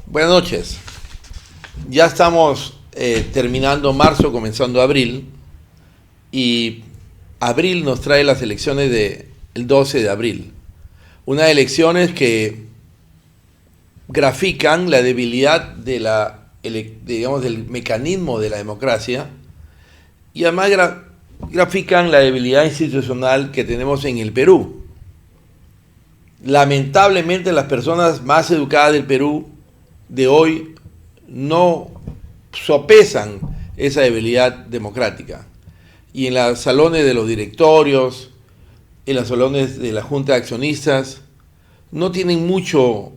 Buenas noches. Ya estamos terminando marzo, comenzando abril, y abril nos trae las elecciones del 12 de abril. Unas elecciones que grafican la debilidad del mecanismo de la democracia y además grafican la debilidad institucional que tenemos en el Perú. Lamentablemente las personas más educadas del Perú de hoy no sopesan esa debilidad democrática. Y en los salones de los directorios, en los salones de la Junta de Accionistas, no tienen mucho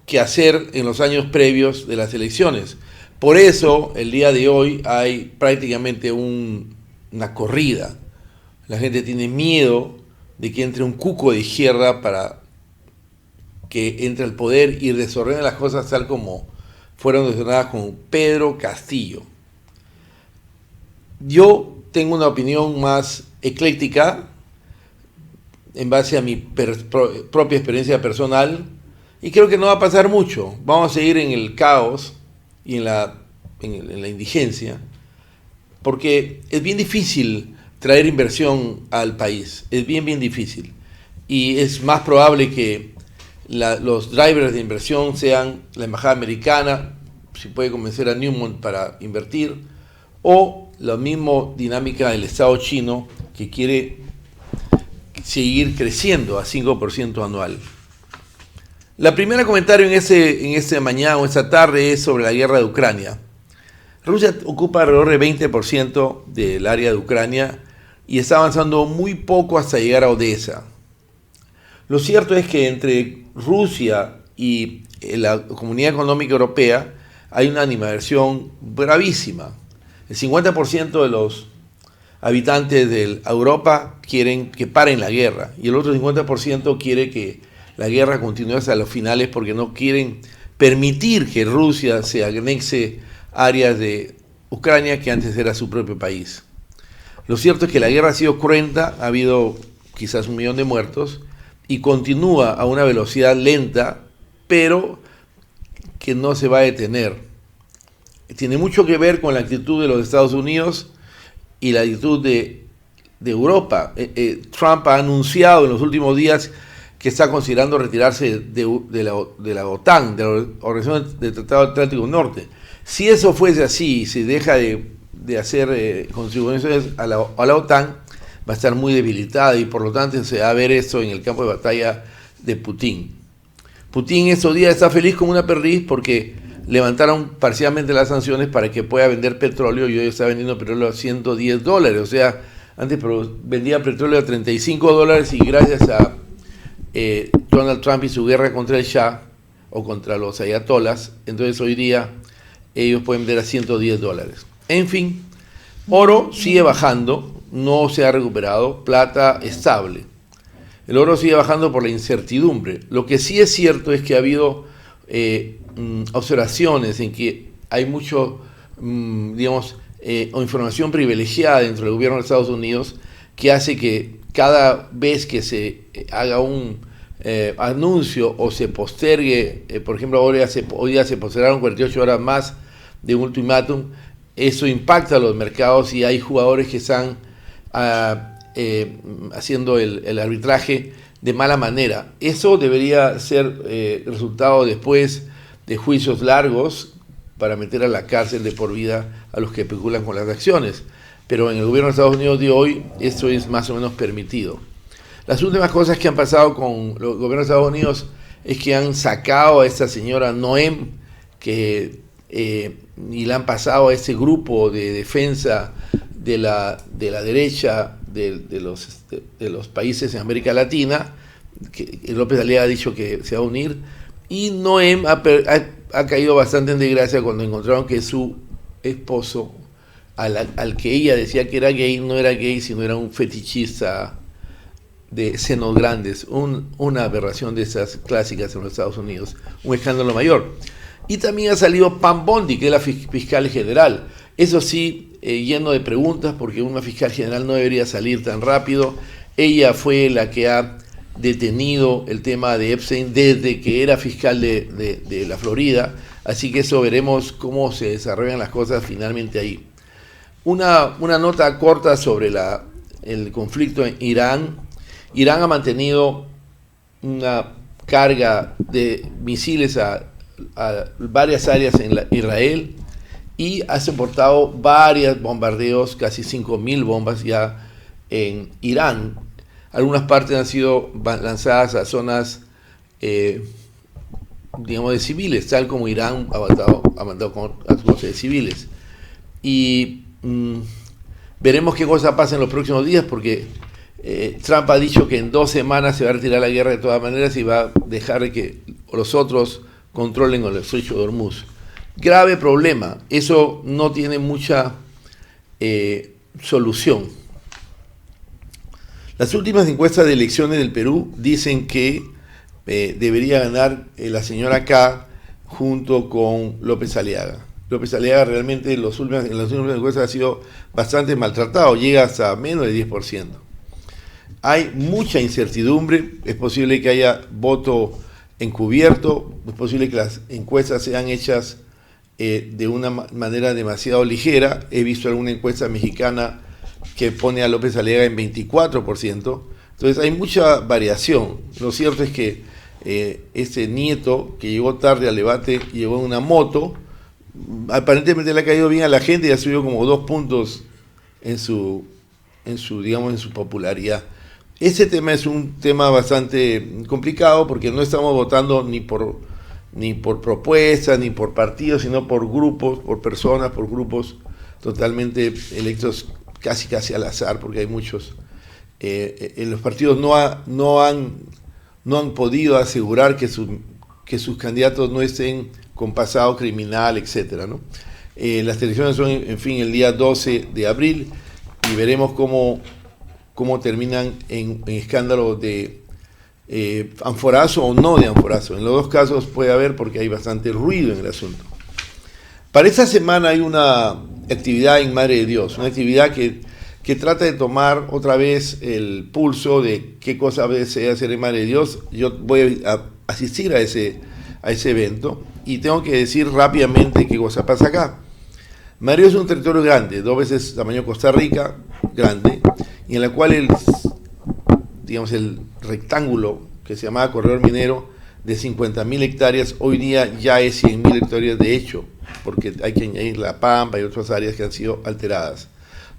que hacer en los años previos de las elecciones. Por eso, el día de hoy hay prácticamente una corrida. La gente tiene miedo de que entre un cuco de izquierda para que entre al poder y desordene las cosas tal como fueron desordenadas con Pedro Castillo. Yo tengo una opinión más ecléctica en base a mi propia experiencia personal y creo que no va a pasar mucho. Vamos a seguir en el caos y en la indigencia, porque es bien difícil traer inversión al país, es bien difícil, y es más probable que los drivers de inversión sean la embajada americana, si puede convencer a Newmont para invertir, o la misma dinámica del Estado chino, que quiere seguir creciendo a 5% anual. La primera comentario en esta mañana o esta tarde es sobre la guerra de Ucrania. Rusia ocupa alrededor del 20% del área de Ucrania y está avanzando muy poco hasta llegar a Odessa. Lo cierto es que entre Rusia y la Comunidad Económica Europea hay una animadversión bravísima. El 50% de los habitantes de Europa quieren que paren la guerra y el otro 50% quiere que la guerra continúe hasta los finales porque no quieren permitir que Rusia se anexe áreas de Ucrania que antes era su propio país. Lo cierto es que la guerra ha sido cruenta, ha habido quizás 1 millón de muertos y continúa a una velocidad lenta, pero que no se va a detener. Tiene mucho que ver con la actitud de los Estados Unidos y la actitud de Europa. Trump ha anunciado en los últimos días que está considerando retirarse de la OTAN, de la Organización del Tratado Atlántico Norte. Si eso fuese así y se deja de hacer contribuciones a la OTAN, va a estar muy debilitada y por lo tanto se va a ver esto en el campo de batalla de Putin. Putin estos días está feliz como una perdiz porque levantaron parcialmente las sanciones para que pueda vender petróleo y hoy está vendiendo petróleo a $110. O sea, antes vendía petróleo a $35 y gracias a Donald Trump y su guerra contra el Shah o contra los ayatolas, entonces hoy día ellos pueden vender a $110. En fin, oro sigue bajando, no se ha recuperado, plata estable. El oro sigue bajando por la incertidumbre. Lo que sí es cierto es que ha habido observaciones en que hay mucho, información privilegiada dentro del gobierno de Estados Unidos que hace que cada vez que se haga un anuncio o se postergue, por ejemplo, hoy día se postergaron 48 horas más de un ultimátum, eso impacta a los mercados y hay jugadores que están haciendo el arbitraje de mala manera. Eso debería ser resultado después de juicios largos para meter a la cárcel de por vida a los que especulan con las acciones. Pero en el gobierno de Estados Unidos de hoy esto es más o menos permitido. Las últimas cosas que han pasado con el gobierno de Estados Unidos es que han sacado a esta señora Noem y la han pasado a ese grupo de defensa de la derecha de los países en América Latina, que López Aliaga ha dicho que se va a unir, y Noem ha caído bastante en desgracia cuando encontraron que su esposo, al que ella decía que era gay, no era gay, sino era un fetichista de senos grandes, una aberración de esas clásicas en los Estados Unidos, un escándalo mayor. Y también ha salido Pam Bondi, que es la fiscal general. Eso sí, lleno de preguntas, porque una fiscal general no debería salir tan rápido. Ella fue la que ha detenido el tema de Epstein desde que era fiscal de la Florida, así que eso veremos cómo se desarrollan las cosas finalmente ahí. Una nota corta sobre el conflicto en Irán. Irán ha mantenido una carga de misiles a varias áreas en Israel y ha soportado varios bombardeos, casi 5.000 bombas ya en Irán. Algunas partes han sido lanzadas a zonas, digamos, de civiles, tal como Irán ha mandado con cosas de civiles. Y veremos qué cosa pasa en los próximos días, porque Trump ha dicho que en 2 semanas se va a retirar la guerra de todas maneras y va a dejar que los otros controlen el estrecho de Hormuz. Grave problema, eso no tiene mucha solución. Las últimas encuestas de elecciones del Perú dicen que debería ganar la señora K junto con López Aliaga. López Aliaga realmente en las últimas encuestas ha sido bastante maltratado, llega hasta menos de 10%. Hay mucha incertidumbre, es posible que haya voto encubierto, es posible que las encuestas sean hechas de una manera demasiado ligera. He visto alguna encuesta mexicana que pone a López Aliaga en 24%, entonces hay mucha variación. Lo cierto es que este nieto que llegó tarde al debate, llegó en una moto, aparentemente le ha caído bien a la gente y ha subido como 2 puntos en su popularidad. Este tema es un tema bastante complicado porque no estamos votando ni por propuestas, ni por partidos, sino por grupos, por personas, por grupos totalmente electos casi al azar, porque hay muchos. En los partidos no han podido asegurar que sus candidatos no estén con pasado criminal, etcétera, ¿no? Las elecciones son, en fin, el día 12 de abril y veremos cómo terminan en escándalo de anforazo o no de anforazo. En los dos casos puede haber, porque hay bastante ruido en el asunto. Para esta semana hay una actividad en Madre de Dios, una actividad que trata de tomar otra vez el pulso de qué cosa desea hacer en Madre de Dios. Yo voy a asistir a ese evento y tengo que decir rápidamente qué cosa pasa acá. Madre de Dios es un territorio grande, 2 veces tamaño Costa Rica, grande, y en la cual el rectángulo que se llamaba Corredor Minero de 50.000 hectáreas, hoy día ya es 100.000 hectáreas de hecho, porque hay que añadir La Pampa y otras áreas que han sido alteradas.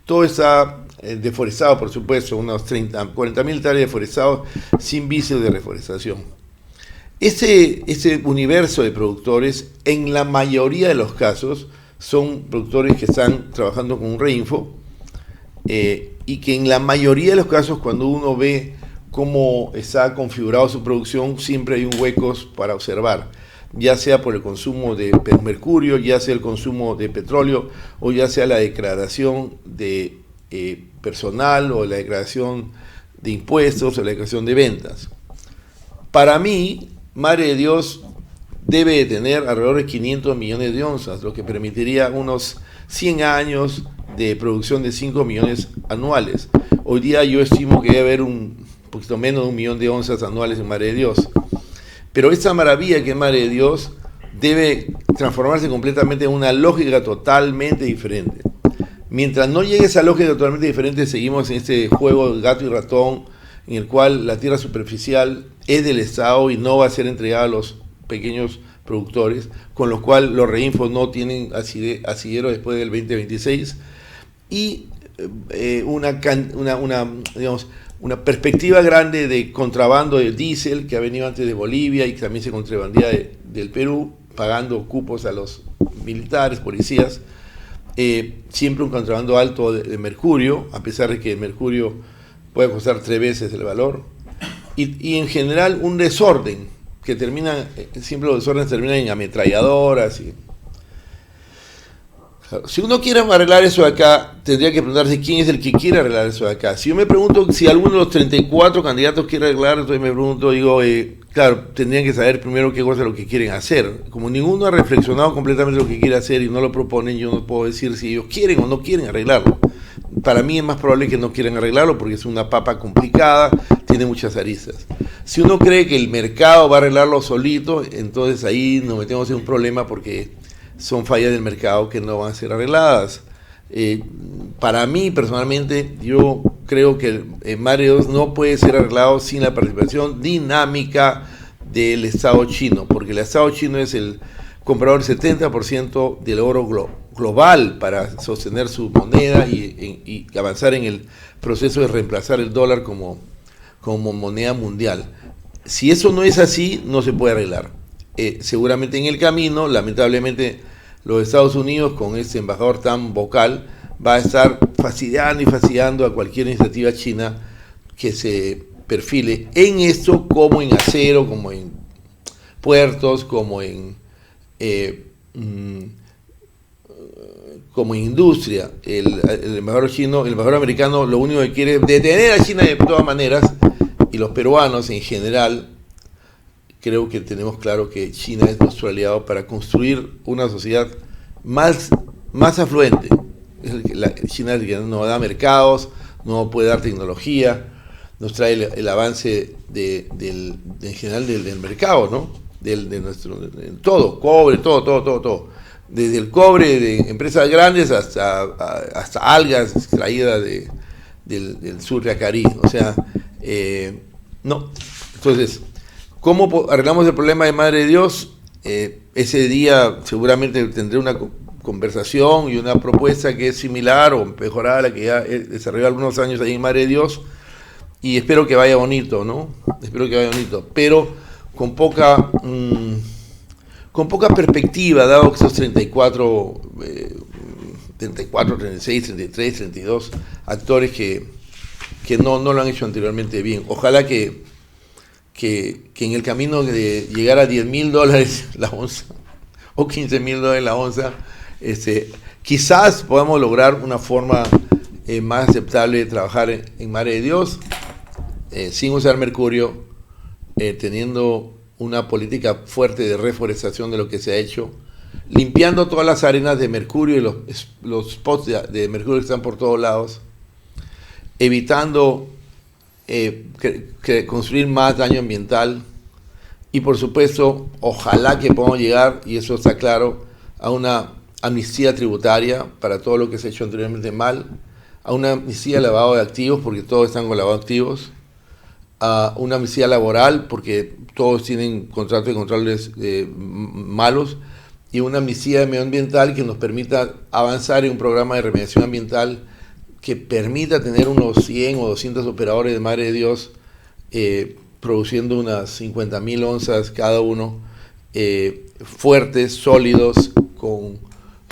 Todo está deforestado, por supuesto, unos 40.000 hectáreas deforestados sin vicios de reforestación. Ese universo de productores, en la mayoría de los casos, son productores que están trabajando con un Reinfo, y que en la mayoría de los casos, cuando uno ve cómo está configurado su producción, siempre hay un huecos para observar, ya sea por el consumo de mercurio, ya sea el consumo de petróleo, o ya sea la degradación de personal, o la degradación de impuestos, o la degradación de ventas. Para mí, Madre de Dios debe de tener alrededor de 500 millones de onzas, lo que permitiría unos 100 años de producción de 5 millones anuales. Hoy día yo estimo que debe haber un poquito menos de 1 millón de onzas anuales en Madre de Dios. Pero esta maravilla que es Madre de Dios debe transformarse completamente en una lógica totalmente diferente. Mientras no llegue esa lógica totalmente diferente, seguimos en este juego de gato y ratón, en el cual la tierra superficial es del Estado y no va a ser entregada a los pequeños productores, con lo cual los reinfos no tienen asidero después del 2026, y una perspectiva grande de contrabando de diésel que ha venido antes de Bolivia y que también se contrabandía del Perú, pagando cupos a los militares, policías, siempre un contrabando alto de mercurio, a pesar de que el mercurio puede costar 3 veces el valor, y en general un desorden que siempre los desórdenes terminan en ametralladoras. Si uno quiere arreglar eso de acá, tendría que preguntarse quién es el que quiere arreglar eso de acá. Si yo me pregunto si alguno de los 34 candidatos quiere arreglar, entonces me pregunto, claro, tendrían que saber primero qué cosa es lo que quieren hacer. Como ninguno ha reflexionado completamente lo que quiere hacer y no lo proponen, yo no puedo decir si ellos quieren o no quieren arreglarlo. para mí es más probable que no quieran arreglarlo porque es una papa complicada, tiene muchas aristas. Si uno cree que el mercado va a arreglarlo solito, entonces ahí nos metemos en un problema porque son fallas del mercado que no van a ser arregladas. Para mí, personalmente, yo creo que el Mar de Dios no puede ser arreglado sin la participación dinámica del Estado chino, porque el Estado chino es el comprador del 70% del oro global para sostener su moneda y avanzar en el proceso de reemplazar el dólar como moneda mundial. Si eso no es así, no se puede arreglar. Seguramente en el camino, lamentablemente, los Estados Unidos, con este embajador tan vocal, va a estar fastidiando a cualquier iniciativa china que se perfile en esto, como en acero, como en puertos, como en industria. El embajador americano lo único que quiere es detener a China de todas maneras, y los peruanos en general creo que tenemos claro que China es nuestro aliado para construir una sociedad más afluente. China es el que nos da mercados, nos puede dar tecnología, nos trae el avance en general del mercado, ¿no? De todo, cobre, todo. Desde el cobre de empresas grandes hasta algas extraídas del sur de Acarí. O sea, no. Entonces, ¿cómo arreglamos el problema de Madre de Dios? Ese día seguramente tendré una conversación y una propuesta que es similar o mejorada a la que ya he desarrollado algunos años ahí en Madre de Dios, y espero que vaya bonito, ¿no? Espero que vaya bonito, pero con poca perspectiva, dado que esos 34, 36, 33, 32 actores que no lo han hecho anteriormente bien. Ojalá que en el camino de llegar a $10,000 la onza o $15,000 la onza, quizás podamos lograr una forma más aceptable de trabajar en Madre de Dios, sin usar mercurio, teniendo una política fuerte de reforestación de lo que se ha hecho, limpiando todas las arenas de mercurio y los spots de mercurio que están por todos lados, evitando construir más daño ambiental, y por supuesto, ojalá que podamos llegar, y eso está claro, a una amnistía tributaria para todo lo que se ha hecho anteriormente mal, a una amnistía de lavado de activos, porque todos están con lavado de activos, a una amnistía laboral, porque todos tienen contratos de controles malos, y una amnistía medioambiental que nos permita avanzar en un programa de remediación ambiental que permita tener unos 100 o 200 operadores de Madre de Dios produciendo unas 50,000 onzas cada uno, fuertes, sólidos,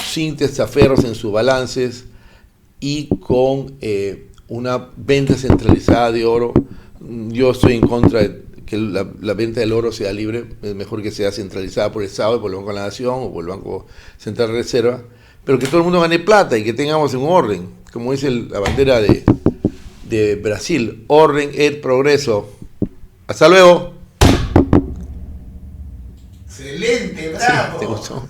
sin testaferros en sus balances y con una venta centralizada de oro. Yo estoy en contra de que la venta del oro sea libre, es mejor que sea centralizada por el Estado, por el Banco de la Nación o por el Banco Central de Reserva, pero que todo el mundo gane plata y que tengamos un orden, como dice la bandera de Brasil, orden et progreso. Hasta luego. Excelente, bravo. Sí, ¿te gustó?